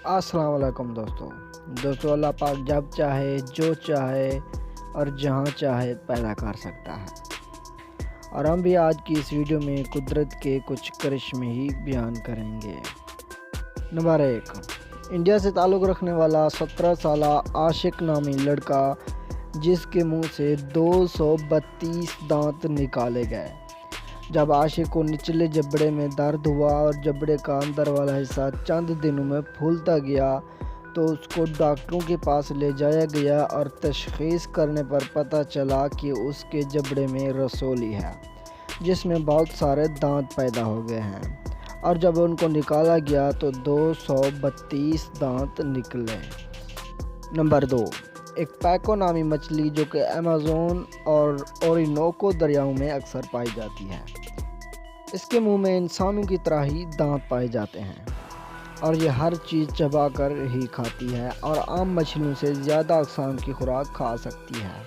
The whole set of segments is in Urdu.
السلام علیکم دوستو اللہ پاک جب چاہے جو چاہے اور جہاں چاہے پیدا کر سکتا ہے، اور ہم بھی آج کی اس ویڈیو میں قدرت کے کچھ کرشمے ہی بیان کریں گے۔ نمبر 1، انڈیا سے تعلق رکھنے والا 17 سالہ عاشق نامی لڑکا جس کے منہ سے 232 دانت نکالے گئے۔ جب عاشق کو نچلے جبڑے میں درد ہوا اور جبڑے کا اندر والا حصہ چند دنوں میں پھولتا گیا تو اس کو ڈاکٹروں کے پاس لے جایا گیا اور تشخیص کرنے پر پتہ چلا کہ اس کے جبڑے میں رسولی ہے جس میں بہت سارے دانت پیدا ہو گئے ہیں، اور جب ان کو نکالا گیا تو 232 دانت نکلے۔ نمبر 2، ایک پیکو نامی مچھلی جو کہ ایمیزون اور اورینوکو دریاؤں میں اکثر پائی جاتی ہے۔ اس کے منہ میں انسانوں کی طرح ہی دانت پائے جاتے ہیں اور یہ ہر چیز چبا کر ہی کھاتی ہے اور عام مچھلیوں سے زیادہ اقسام کی خوراک کھا سکتی ہے۔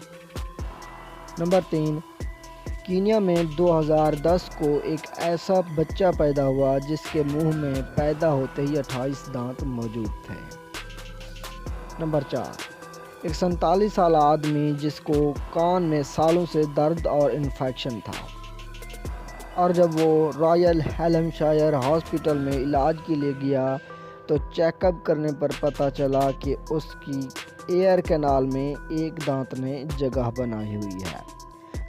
نمبر 3، کینیا میں 2010 کو ایک ایسا بچہ پیدا ہوا جس کے منہ میں پیدا ہوتے ہی 28 دانت موجود تھے۔ نمبر 4، ایک 47 سالہ آدمی جس کو کان میں سالوں سے درد اور انفیکشن تھا، اور جب وہ رائل ہیلمشائر ہاسپٹل میں علاج کے لیے گیا تو چیک اپ کرنے پر پتہ چلا کہ اس کی ایئر کینال میں ایک دانت نے جگہ بنائی ہوئی ہے،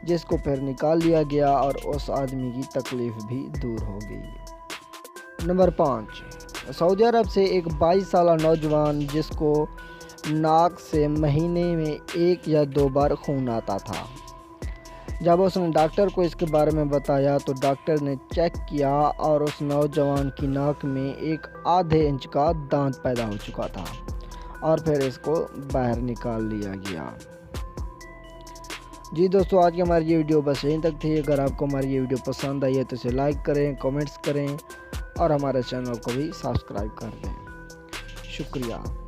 جس کو پھر نکال لیا گیا اور اس آدمی کی تکلیف بھی دور ہو گئی۔ نمبر 5، سعودی عرب سے ایک 22 سالہ نوجوان جس کو ناک سے مہینے میں 1 یا 2 بار خون آتا تھا۔ جب اس نے ڈاکٹر کو اس کے بارے میں بتایا تو ڈاکٹر نے چیک کیا اور اس نوجوان کی ناک میں ایک ½ انچ کا دانت پیدا ہو چکا تھا اور پھر اس کو باہر نکال لیا گیا۔ جی دوستو، آج کی ہماری یہ ویڈیو بس یہیں تک تھی۔ اگر آپ کو ہماری یہ ویڈیو پسند آئی ہے تو اسے لائک کریں، کمنٹس کریں اور ہمارے چینل کو بھی سبسکرائب کر دیں۔ شکریہ۔